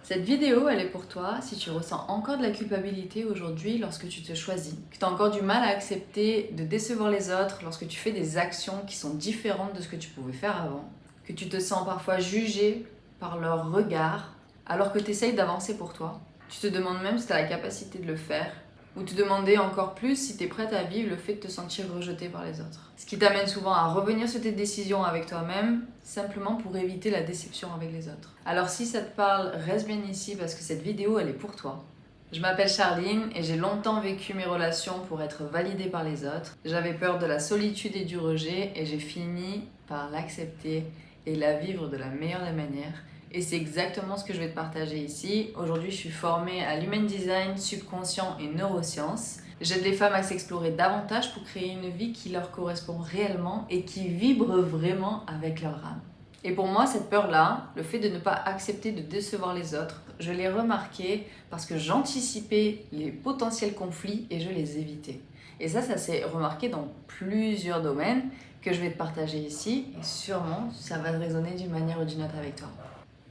Cette vidéo, elle est pour toi si tu ressens encore de la culpabilité aujourd'hui lorsque tu te choisis, que tu as encore du mal à accepter de décevoir les autres lorsque tu fais des actions qui sont différentes de ce que tu pouvais faire avant, que tu te sens parfois jugé par leur regard alors que tu essayes d'avancer pour toi. Tu te demandes même si tu as la capacité de le faire, ou te demander encore plus si tu es prête à vivre le fait de te sentir rejeté par les autres. Ce qui t'amène souvent à revenir sur tes décisions avec toi-même, simplement pour éviter la déception avec les autres. Alors si ça te parle, reste bien ici parce que cette vidéo, elle est pour toi. Je m'appelle Charline et j'ai longtemps vécu mes relations pour être validée par les autres. J'avais peur de la solitude et du rejet et j'ai fini par l'accepter et la vivre de la meilleure des manières. Et c'est exactement ce que je vais te partager ici. Aujourd'hui, je suis formée à l'human design, subconscient et neurosciences. J'aide les femmes à s'explorer davantage pour créer une vie qui leur correspond réellement et qui vibre vraiment avec leur âme. Et pour moi, cette peur-là, le fait de ne pas accepter de décevoir les autres, je l'ai remarqué parce que j'anticipais les potentiels conflits et je les évitais. Et ça s'est remarqué dans plusieurs domaines que je vais te partager ici et sûrement ça va résonner d'une manière ou d'une autre avec toi.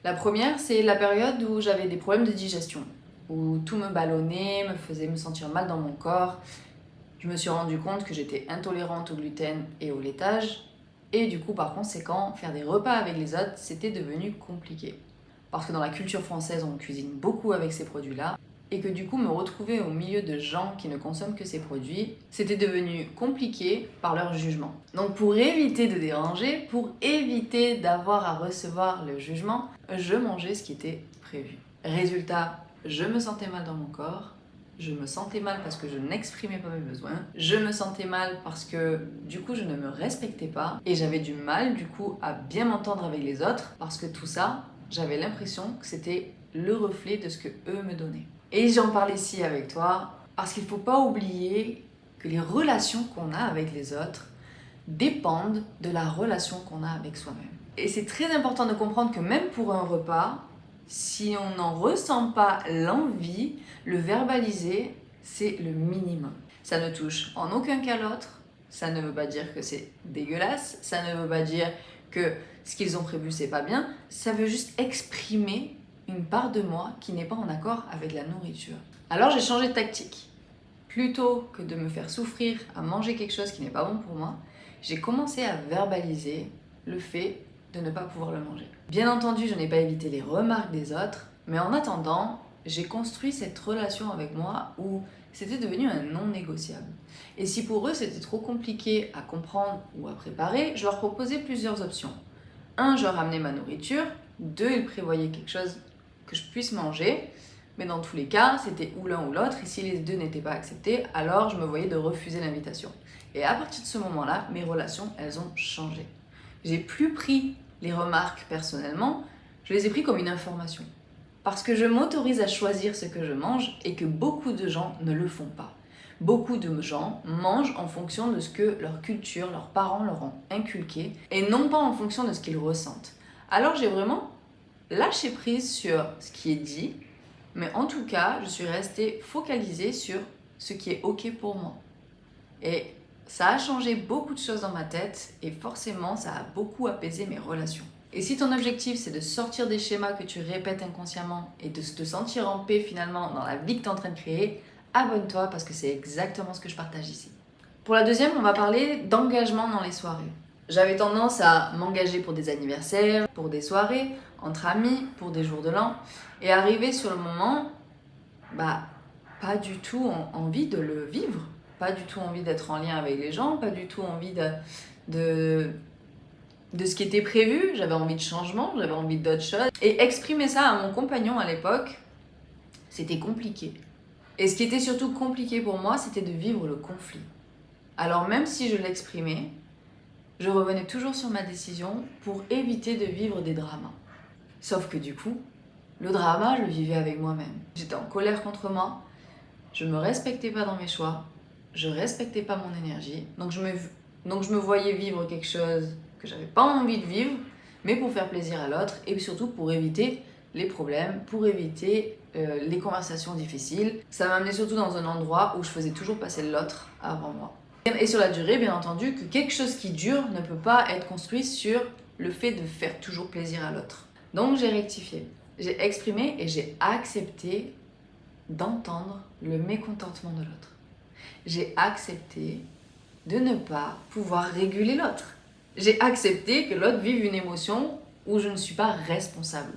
La première, c'est la période où j'avais des problèmes de digestion, où tout me ballonnait, me faisait me sentir mal dans mon corps. Je me suis rendu compte que j'étais intolérante au gluten et au laitage. Et du coup, par conséquent, faire des repas avec les autres, c'était devenu compliqué. Parce que dans la culture française, on cuisine beaucoup avec ces produits-là. Et que du coup, me retrouver au milieu de gens qui ne consomment que ces produits, c'était devenu compliqué par leur jugement. Donc pour éviter de déranger, pour éviter d'avoir à recevoir le jugement, je mangeais ce qui était prévu. Résultat, je me sentais mal dans mon corps, je me sentais mal parce que je n'exprimais pas mes besoins, je me sentais mal parce que du coup je ne me respectais pas et j'avais du mal du coup à bien m'entendre avec les autres parce que tout ça, j'avais l'impression que c'était le reflet de ce que eux me donnaient. Et j'en parle ici avec toi parce qu'il ne faut pas oublier que les relations qu'on a avec les autres dépendent de la relation qu'on a avec soi-même. Et c'est très important de comprendre que même pour un repas, si on n'en ressent pas l'envie, le verbaliser, c'est le minimum. Ça ne touche en aucun cas l'autre, ça ne veut pas dire que c'est dégueulasse, ça ne veut pas dire que ce qu'ils ont prévu c'est pas bien, ça veut juste exprimer une part de moi qui n'est pas en accord avec la nourriture. Alors j'ai changé de tactique. Plutôt que de me faire souffrir à manger quelque chose qui n'est pas bon pour moi, j'ai commencé à verbaliser le fait de ne pas pouvoir le manger. Bien entendu, je n'ai pas évité les remarques des autres, mais en attendant, j'ai construit cette relation avec moi où c'était devenu un non négociable. Et si pour eux c'était trop compliqué à comprendre ou à préparer, je leur proposais plusieurs options. 1, je ramenais ma nourriture. 2, ils prévoyaient quelque chose que je puisse manger. Mais dans tous les cas, c'était ou l'un ou l'autre. Et si les deux n'étaient pas acceptés, alors je me voyais de refuser l'invitation. Et à partir de ce moment-là, mes relations, elles ont changé. J'ai plus pris les remarques personnellement, je les ai pris comme une information. Parce que je m'autorise à choisir ce que je mange et que beaucoup de gens ne le font pas. Beaucoup de gens mangent en fonction de ce que leur culture, leurs parents leur ont inculqué et non pas en fonction de ce qu'ils ressentent. Alors j'ai vraiment lâché prise sur ce qui est dit, mais en tout cas, je suis restée focalisée sur ce qui est OK pour moi. Et ça a changé beaucoup de choses dans ma tête et forcément, ça a beaucoup apaisé mes relations. Et si ton objectif, c'est de sortir des schémas que tu répètes inconsciemment et de te sentir en paix finalement dans la vie que tu es en train de créer, abonne-toi parce que c'est exactement ce que je partage ici. Pour la deuxième, on va parler d'engagement dans les soirées. J'avais tendance à m'engager pour des anniversaires, pour des soirées, entre amis, pour des jours de l'an. Et arrivé sur le moment, pas du tout envie de le vivre. Pas du tout envie d'être en lien avec les gens, pas du tout envie de ce qui était prévu. J'avais envie de changement, j'avais envie d'autre chose. Et exprimer ça à mon compagnon à l'époque, c'était compliqué. Et ce qui était surtout compliqué pour moi, c'était de vivre le conflit. Alors même si je l'exprimais, je revenais toujours sur ma décision pour éviter de vivre des dramas. Sauf que du coup, le drama, je le vivais avec moi-même. J'étais en colère contre moi, je me respectais pas dans mes choix, je respectais pas mon énergie, donc je me voyais vivre quelque chose que j'avais pas envie de vivre, mais pour faire plaisir à l'autre et surtout pour éviter les problèmes, pour éviter les conversations difficiles. Ça m'amenait surtout dans un endroit où je faisais toujours passer l'autre avant moi. Et sur la durée, bien entendu, que quelque chose qui dure ne peut pas être construit sur le fait de faire toujours plaisir à l'autre. Donc j'ai rectifié. J'ai exprimé et j'ai accepté d'entendre le mécontentement de l'autre. J'ai accepté de ne pas pouvoir réguler l'autre. J'ai accepté que l'autre vive une émotion où je ne suis pas responsable.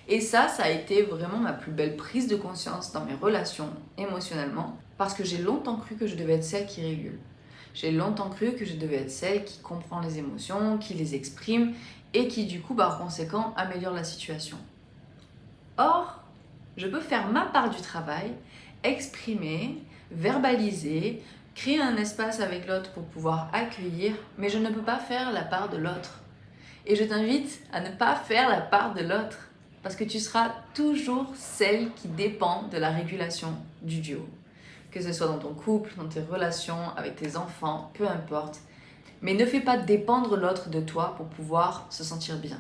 Et ça a été vraiment ma plus belle prise de conscience dans mes relations émotionnellement, parce que j'ai longtemps cru que je devais être celle qui régule. J'ai longtemps cru que je devais être celle qui comprend les émotions, qui les exprime et qui du coup, par conséquent, améliore la situation. Or, je peux faire ma part du travail, exprimer, verbaliser, créer un espace avec l'autre pour pouvoir accueillir, mais je ne peux pas faire la part de l'autre. Et je t'invite à ne pas faire la part de l'autre, parce que tu seras toujours celle qui dépend de la régulation du duo. Que ce soit dans ton couple, dans tes relations, avec tes enfants, peu importe. Mais ne fais pas dépendre l'autre de toi pour pouvoir se sentir bien.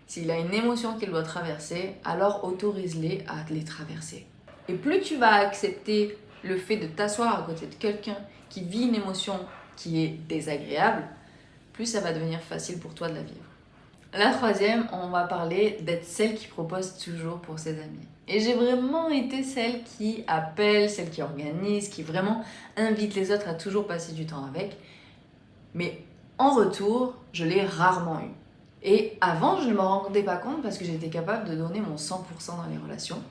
S'il a une émotion qu'il doit traverser, alors autorise-les à les traverser. Et plus tu vas accepter le fait de t'asseoir à côté de quelqu'un qui vit une émotion qui est désagréable, plus ça va devenir facile pour toi de la vivre. La troisième, on va parler d'être celle qui propose toujours pour ses amis. Et j'ai vraiment été celle qui appelle, celle qui organise, qui vraiment invite les autres à toujours passer du temps avec. Mais en retour, je l'ai rarement eu. Et avant, je ne m'en rendais pas compte parce que j'étais capable de donner mon 100% dans les relations.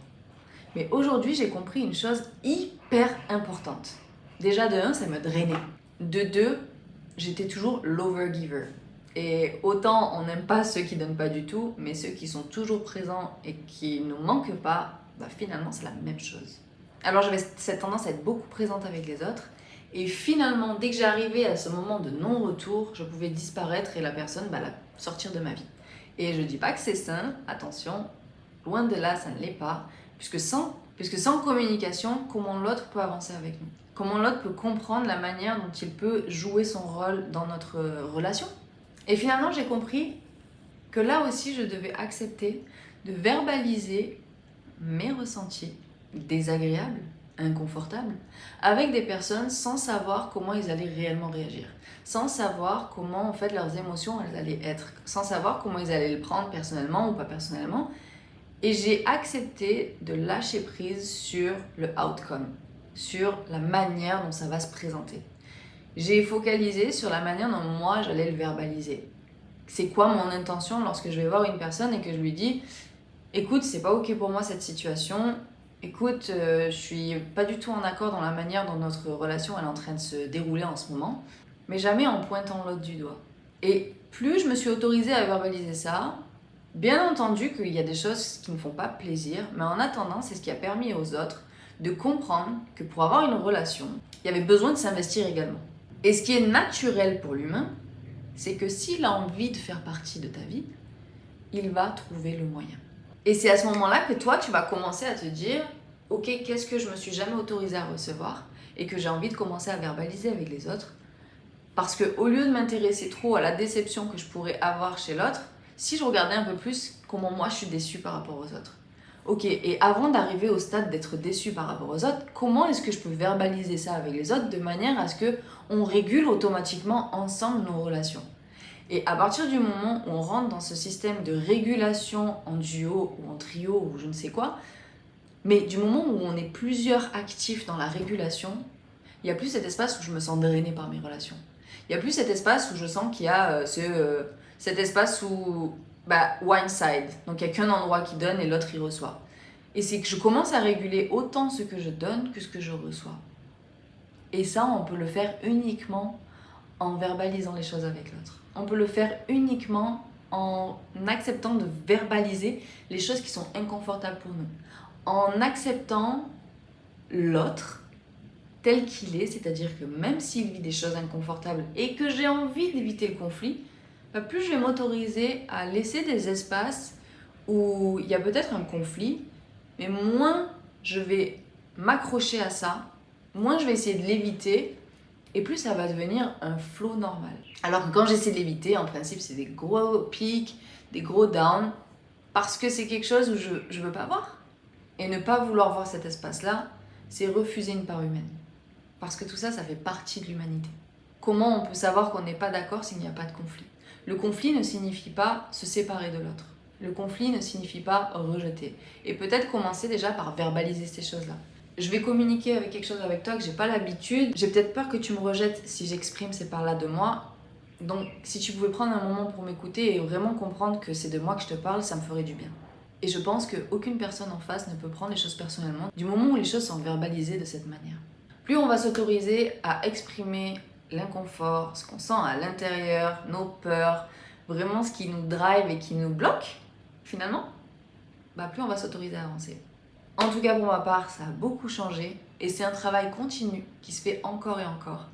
Mais aujourd'hui, j'ai compris une chose hyper importante. Déjà, de 1, ça me drainait. De 2, j'étais toujours l'overgiver. Et autant on n'aime pas ceux qui donnent pas du tout, mais ceux qui sont toujours présents et qui ne manquent pas, finalement c'est la même chose. Alors j'avais cette tendance à être beaucoup présente avec les autres. Et finalement, dès que j'arrivais à ce moment de non-retour, je pouvais disparaître et la personne sortir de ma vie. Et je dis pas que c'est sain, attention, loin de là, ça ne l'est pas, puisque sans communication, comment l'autre peut avancer avec nous? Comment l'autre peut comprendre la manière dont il peut jouer son rôle dans notre relation? Et finalement, j'ai compris que là aussi, je devais accepter de verbaliser mes ressentis désagréables, inconfortables, avec des personnes sans savoir comment ils allaient réellement réagir, sans savoir comment en fait leurs émotions elles allaient être, sans savoir comment ils allaient le prendre personnellement ou pas personnellement. Et j'ai accepté de lâcher prise sur le outcome, sur la manière dont ça va se présenter. J'ai focalisé sur la manière dont moi j'allais le verbaliser. C'est quoi mon intention lorsque je vais voir une personne et que je lui dis « Écoute, c'est pas ok pour moi cette situation. Écoute, je suis pas du tout en accord dans la manière dont notre relation elle est en train de se dérouler en ce moment. » Mais jamais en pointant l'autre du doigt. Et plus je me suis autorisée à verbaliser ça, bien entendu qu'il y a des choses qui ne font pas plaisir, mais en attendant, c'est ce qui a permis aux autres de comprendre que pour avoir une relation, il y avait besoin de s'investir également. Et ce qui est naturel pour l'humain, c'est que s'il a envie de faire partie de ta vie, il va trouver le moyen. Et c'est à ce moment-là que toi, tu vas commencer à te dire « Ok, qu'est-ce que je me suis jamais autorisée à recevoir et que j'ai envie de commencer à verbaliser avec les autres ?» Parce qu'au lieu de m'intéresser trop à la déception que je pourrais avoir chez l'autre, si je regardais un peu plus comment moi je suis déçue par rapport aux autres. Ok, et avant d'arriver au stade d'être déçue par rapport aux autres, comment est-ce que je peux verbaliser ça avec les autres de manière à ce qu'on régule automatiquement ensemble nos relations? Et à partir du moment où on rentre dans ce système de régulation en duo ou en trio ou je ne sais quoi, mais du moment où on est plusieurs actifs dans la régulation, il n'y a plus cet espace où je me sens drainée par mes relations. Il n'y a plus cet espace où je sens qu'il y a cet espace où one side, donc il n'y a qu'un endroit qui donne et l'autre il reçoit. Et c'est que je commence à réguler autant ce que je donne que ce que je reçois. Et ça, on peut le faire uniquement en verbalisant les choses avec l'autre. On peut le faire uniquement en acceptant de verbaliser les choses qui sont inconfortables pour nous. En acceptant l'autre tel qu'il est, c'est-à-dire que même s'il vit des choses inconfortables et que j'ai envie d'éviter le conflit, plus je vais m'autoriser à laisser des espaces où il y a peut-être un conflit, mais moins je vais m'accrocher à ça, moins je vais essayer de l'éviter, et plus ça va devenir un flow normal. Alors que quand j'essaie de l'éviter, en principe, c'est des gros pics, des gros downs, parce que c'est quelque chose où je ne veux pas voir. Et ne pas vouloir voir cet espace-là, c'est refuser une part humaine. Parce que tout ça, ça fait partie de l'humanité. Comment on peut savoir qu'on n'est pas d'accord s'il n'y a pas de conflit? Le conflit ne signifie pas se séparer de l'autre. Le conflit ne signifie pas rejeter. Et peut-être commencer déjà par verbaliser ces choses-là. Je vais communiquer avec quelque chose avec toi que j'ai pas l'habitude. J'ai peut-être peur que tu me rejettes si j'exprime ces paroles-là de moi. Donc si tu pouvais prendre un moment pour m'écouter et vraiment comprendre que c'est de moi que je te parle, ça me ferait du bien. Et je pense qu'aucune personne en face ne peut prendre les choses personnellement du moment où les choses sont verbalisées de cette manière. Plus on va s'autoriser à exprimer l'inconfort, ce qu'on sent à l'intérieur, nos peurs, vraiment ce qui nous drive et qui nous bloque, finalement, plus on va s'autoriser à avancer. En tout cas, pour ma part, ça a beaucoup changé et c'est un travail continu qui se fait encore et encore.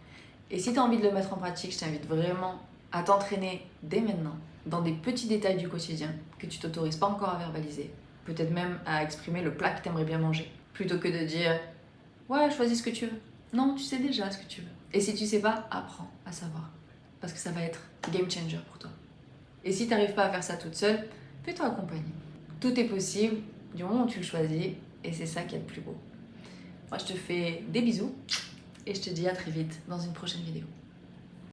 Et si tu as envie de le mettre en pratique, je t'invite vraiment à t'entraîner dès maintenant dans des petits détails du quotidien que tu t'autorises pas encore à verbaliser. Peut-être même à exprimer le plat que tu aimerais bien manger. Plutôt que de dire « Ouais, choisis ce que tu veux ». Non, tu sais déjà ce que tu veux. Et si tu sais pas, apprends à savoir. Parce que ça va être game changer pour toi. Et si tu n'arrives pas à faire ça toute seule, fais-toi accompagner. Tout est possible du moment où tu le choisis et c'est ça qui est le plus beau. Moi, je te fais des bisous et je te dis à très vite dans une prochaine vidéo.